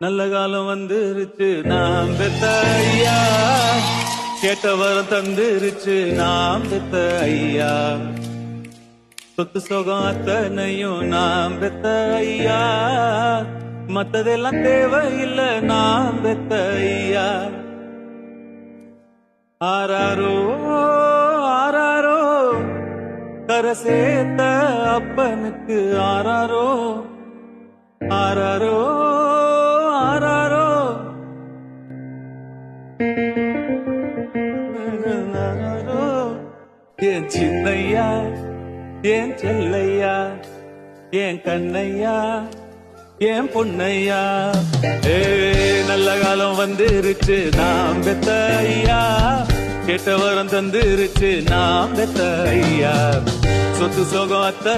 நல்ல காலம் வந்துருச்சு நாம் பெத்த ஐயா, கேட்ட வரம் தந்துருச்சு நாம் பெத்த ஐயா, சொத்து சுகம் அத்தனையும் நாம் பெத்த ஐயா, மத்ததெல்லாம் தேவையில்லை நாம் பெத்த ஐயா. ஆராரோ ஆராரோ கரை சேர்த்த அப்பனுக்கு ஆராரோ ஆராரோ ஆராரோ ஆராரோ. என் சின்னையா, என் செல்லையா, என் கண்ணையா, என் பொன்னையா, ஏ நல்ல காலம் வந்துருச்சு நாம் பெத்த ஐயா, கேட்ட வரம் தந்துருச்சு நாம் பெத்த ஐயா, சொத்து சுகம் அத்த